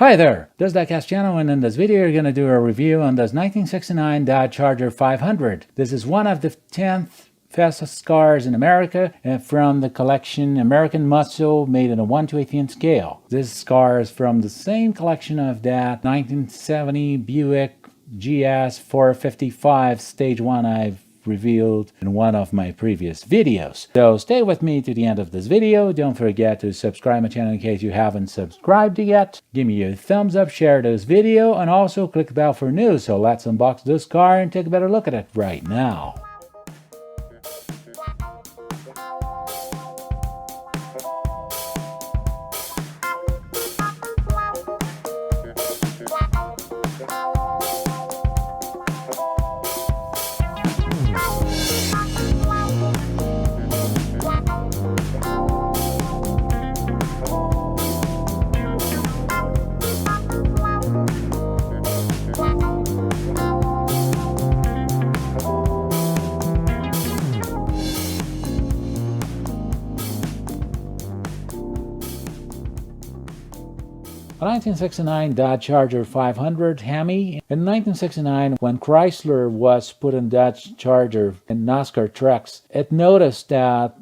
Hi there, this is Diecast channel, and in this video we're going to do a review on this 1969 Dodge Charger 500. This is one of the 10th fastest cars in America from the collection American Muscle, made in a 1/18 scale. This car is from the same collection of that 1970 Buick GS 455 Stage 1 I've revealed in one of my previous videos. So stay with me to the end of this video. Don't forget to subscribe my channel in case you haven't subscribed yet. Give me a thumbs up, share this video, and also click the bell for news. So let's unbox this car and take a better look at it right now. A 1969 Dodge Charger 500 Hemi. In 1969, when Chrysler was putting Dodge Charger in NASCAR trucks, it noticed that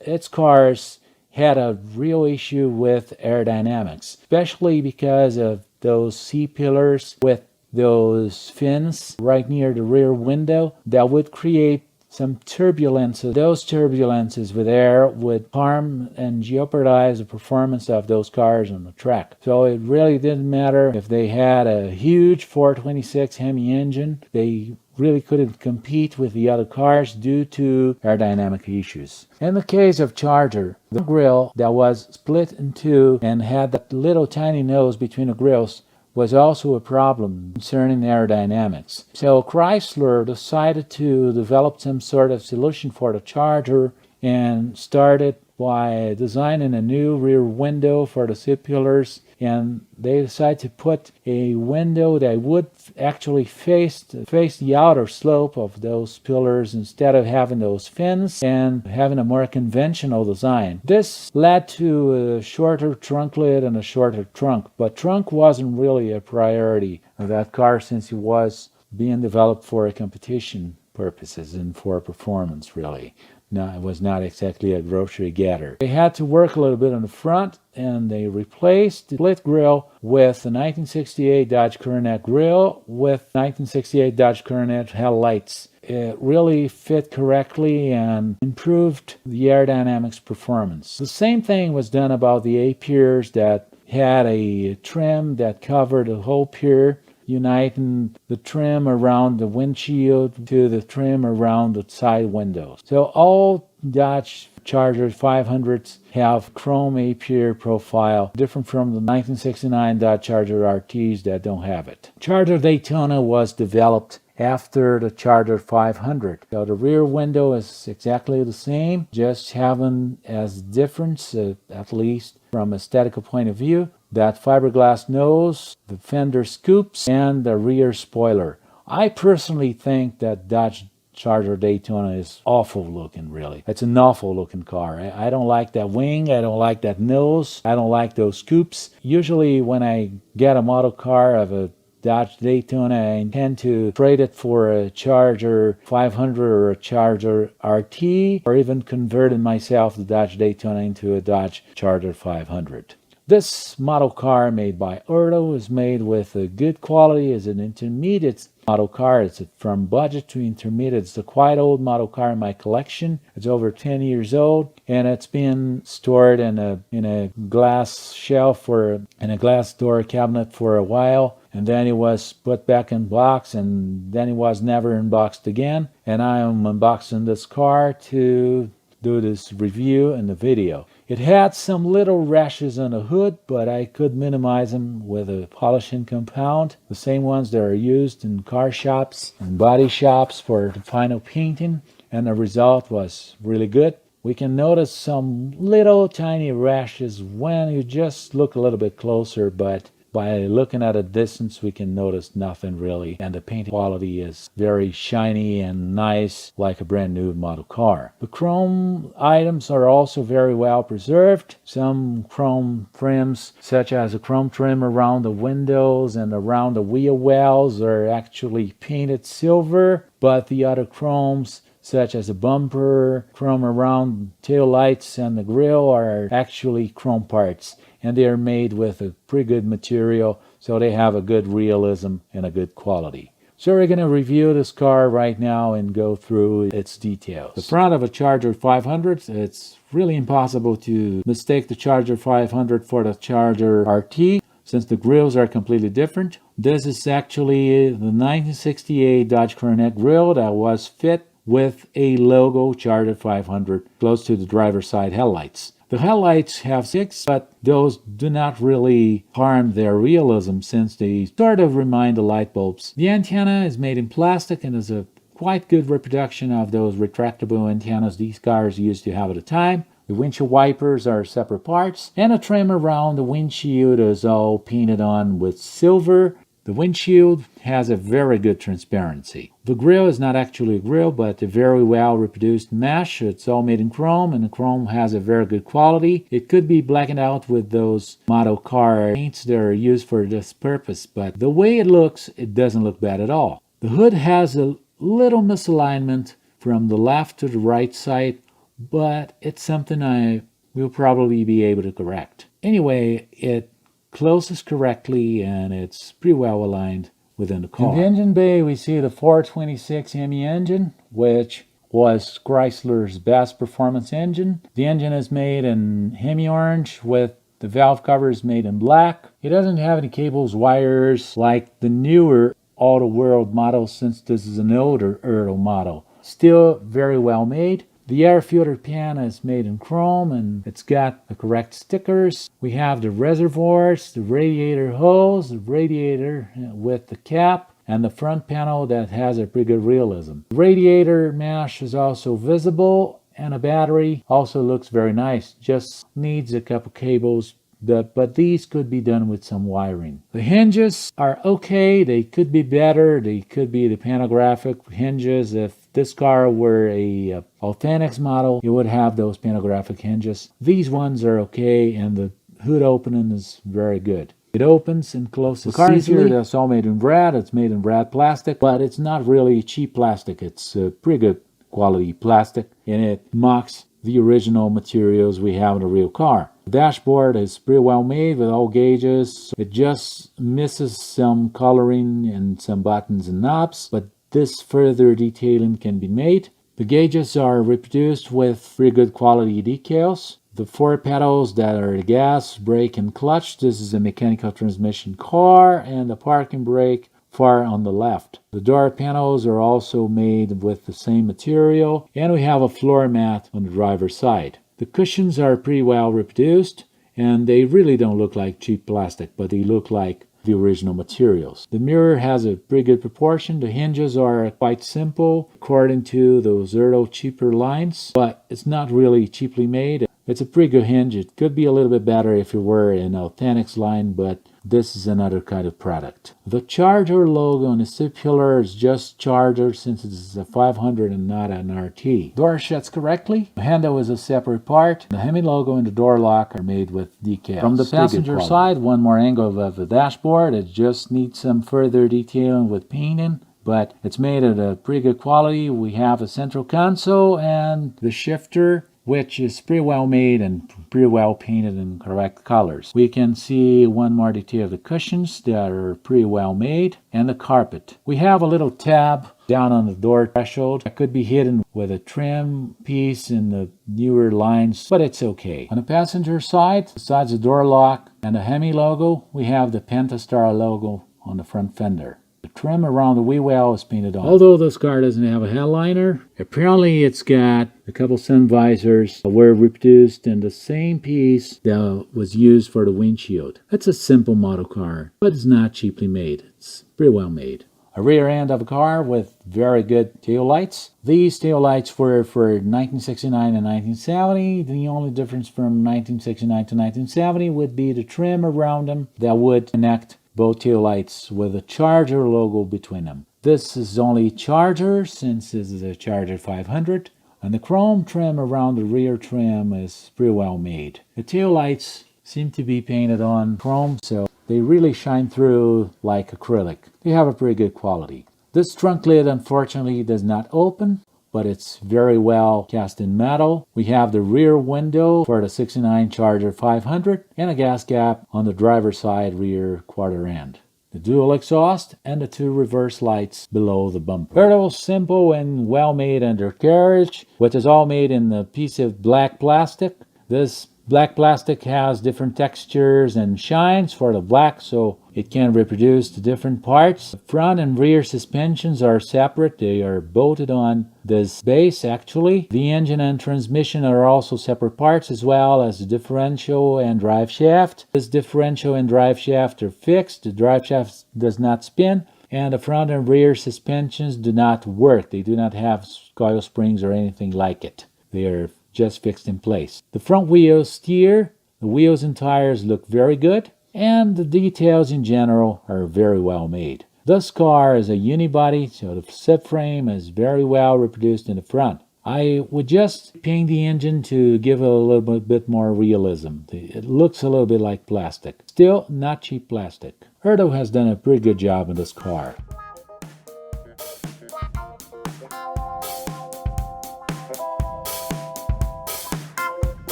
its cars had a real issue with aerodynamics, especially because of those C-pillars with those fins right near the rear window that would create some turbulences. Those turbulences with air would harm and jeopardize the performance of those cars on the track. So it really didn't matter if they had a huge 426 Hemi engine. They really couldn't compete with the other cars due to aerodynamic issues. In the case of Charger, the grille that was split in two and had that little tiny nose between the grills was also a problem concerning aerodynamics. So Chrysler decided to develop some sort of solution for the Charger and started by designing a new rear window for the C-pillars, and they decided to put a window that would actually face the outer slope of those pillars instead of having those fins and having a more conventional design. This led to a shorter trunk lid and a shorter trunk, but trunk wasn't really a priority of that car since it was being developed for competition purposes and for performance, really. No, it was not exactly a grocery getter. They had to work a little bit on the front, and they replaced the split grille with the 1968 Dodge Coronet grille with 1968 Dodge Coronet headlights. It really fit correctly and improved the aerodynamics performance. The same thing was done about the A-piers that had a trim that covered the whole pier, uniting the trim around the windshield to the trim around the side windows. So all Dodge Charger 500s have chrome A-pier profile, different from the 1969 Dodge Charger RTs that don't have it. Charger Daytona was developed after the Charger 500. So the rear window is exactly the same, just having as difference, at least from aesthetical point of view, that fiberglass nose, the fender scoops, and the rear spoiler. I personally think that Dodge Charger Daytona is awful looking, really. It's an awful looking car. I don't like that wing, I don't like that nose, I don't like those scoops. Usually when I get a model car of a Dodge Daytona, I intend to trade it for a Charger 500 or a Charger RT, or even converting myself the Dodge Daytona into a Dodge Charger 500. This model car made by ERTL is made with a good quality. It's an intermediate model car. It's from budget to intermediate. It's a quite old model car in my collection. It's over 10 years old, and it's been stored in a glass shelf or in a glass door cabinet for a while, and then it was put back in box, and then it was never unboxed again. And I am unboxing this car to do this review in the video. It had some little rashes on the hood, but I could minimize them with a polishing compound, the same ones that are used in car shops and body shops for the final painting, and the result was really good. We can notice some little tiny rashes when you just look a little bit closer, but by looking at a distance we can notice nothing really, and the paint quality is very shiny and nice, like a brand new model car. The chrome items are also very well preserved. Some chrome trims, such as a chrome trim around the windows and around the wheel wells, are actually painted silver, but the other chromes, such as the bumper, chrome around tail lights and the grille, are actually chrome parts, and they are made with a pretty good material, so they have a good realism and a good quality. So we're going to review this car right now and go through its details. The front of a Charger 500, it's really impossible to mistake the Charger 500 for the Charger RT, since the grills are completely different. This is actually the 1968 Dodge Coronet grill that was fit with a logo Charger 500 close to the driver's side headlights. The headlights have 6, but those do not really harm their realism since they sort of remind the light bulbs. The antenna is made in plastic and is a quite good reproduction of those retractable antennas these cars used to have at the time. The windshield wipers are separate parts, and the trim around the windshield is all painted on with silver. The windshield has a very good transparency. The grille is not actually a grille, but a very well reproduced mesh. It's all made in chrome, and the chrome has a very good quality. It could be blackened out with those model car paints that are used for this purpose, but the way it looks, it doesn't look bad at all. The hood has a little misalignment from the left to the right side, but it's something I will probably be able to correct. Anyway, it closes correctly and it's pretty well aligned within the car. In the engine bay, we see the 426 Hemi engine, which was Chrysler's best performance engine. The engine is made in Hemi orange with the valve covers made in black. It doesn't have any cables, wires like the newer Auto World model, since this is an older ERTL model. Still very well made. The air filter pan is made in chrome and it's got the correct stickers. We have the reservoirs, the radiator hose, the radiator with the cap, and the front panel that has a pretty good realism. The radiator mesh is also visible, and a battery also looks very nice. Just needs a couple cables, but these could be done with some wiring. The hinges are okay. They could be better. They could be the panographic hinges. If this car were a Authentics model, it would have those panographic hinges. These ones are okay, and the hood opening is very good. It opens and closes. The car easily. That's all made in red. It's made in red plastic, but it's not really cheap plastic. It's pretty good quality plastic, and it mocks the original materials we have in a real car. The dashboard is pretty well made with all gauges. It just misses some coloring and some buttons and knobs, but this further detailing can be made. The gauges are reproduced with pretty good quality decals. The 4 pedals that are the gas, brake, and clutch. This is a mechanical transmission car, and the parking brake far on the left. The door panels are also made with the same material, and we have a floor mat on the driver's side. The cushions are pretty well reproduced, and they really don't look like cheap plastic, but they look like the original materials. The mirror has a pretty good proportion. The hinges are quite simple according to those ERTL cheaper lines, but it's not really cheaply made. It's a pretty good hinge. It could be a little bit better if it were an Authentics line, but this is another kind of product. The Charger logo on the seat pillar is just Charger, since it is a 500 and not an RT. Door shuts correctly. The handle is a separate part. The Hemi logo and the door lock are made with decals. From the passenger side, one more angle of the dashboard. It just needs some further detailing with painting, but it's made at a pretty good quality. We have a central console and the shifter, which is pretty well made and pretty well painted in correct colors. We can see one more detail of the cushions that are pretty well made, and the carpet. We have a little tab down on the door threshold that could be hidden with a trim piece in the newer lines, but it's okay. On the passenger side, besides the door lock and the Hemi logo, we have the Pentastar logo on the front fender. The trim around the wheel well is painted on. Although this car doesn't have a headliner, apparently it's got a couple sun visors that were reproduced in the same piece that was used for the windshield. It's a simple model car, but it's not cheaply made. It's pretty well made. a rear end of a car with very good tail lights. These tail lights were for 1969 and 1970. The only difference from 1969 to 1970 would be the trim around them that would connect both tail lights with a Charger logo between them. This is only Charger since this is a Charger 500. And the chrome trim around the rear trim is pretty well made. The tail lights seem to be painted on chrome, so they really shine through like acrylic. They have a pretty good quality. This trunk lid unfortunately does not open, but it's very well cast in metal. We have the rear window for the 69 Charger 500 and a gas cap on the driver's side rear quarter end. The dual exhaust, and the two reverse lights below the bumper. Very simple and well-made undercarriage, which is all made in a piece of black plastic. This black plastic has different textures and shines for the black, so it can reproduce the different parts. The front and rear suspensions are separate. They are bolted on this base actually. The engine and transmission are also separate parts, as well as the differential and drive shaft. This differential and drive shaft are fixed. The drive shaft does not spin, and the front and rear suspensions do not work. They do not have coil springs or anything like it. They are just fixed in place. The front wheels steer. The wheels and tires look very good, and the details in general are very well made. This car is a unibody, so the subframe is very well reproduced in the front. I would just paint the engine to give it a little bit more realism. It looks a little bit like plastic. Still, not cheap plastic. ERTL has done a pretty good job in this car.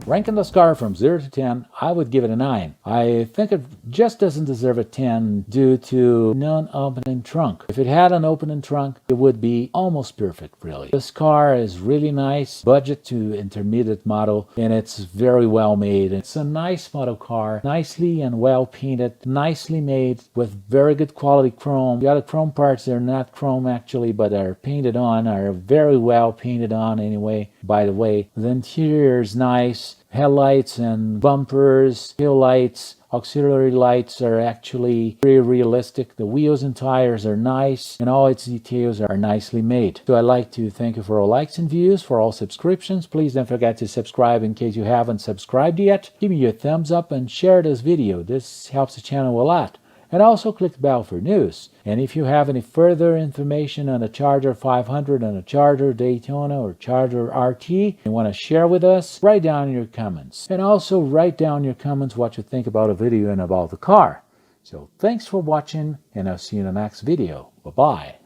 Ranking this car from 0 to 10, I would give it a 9. I think it just doesn't deserve a 10 due to non-opening trunk. If it had an opening trunk, it would be almost perfect, really. This car is really nice, budget to intermediate model, and it's very well made. It's a nice model car, nicely and well painted, nicely made with very good quality chrome. The other chrome parts, they're not chrome actually, but are painted on, are very well painted on anyway, by the way. The interior is nice. Headlights and bumpers, tail lights, auxiliary lights are actually very realistic. The wheels and tires are nice, and all its details are nicely made. So I'd like to thank you for all likes and views, for all subscriptions. Please don't forget to subscribe in case you haven't subscribed yet. Give me your thumbs up and share this video. This helps the channel a lot. And also click the bell for news. And if you have any further information on the Charger 500 and a Charger Daytona or Charger RT you want to share with us, write down in your comments. And also write down in your comments what you think about a video and about the car. So thanks for watching, and I'll see you in the next video. Bye-bye.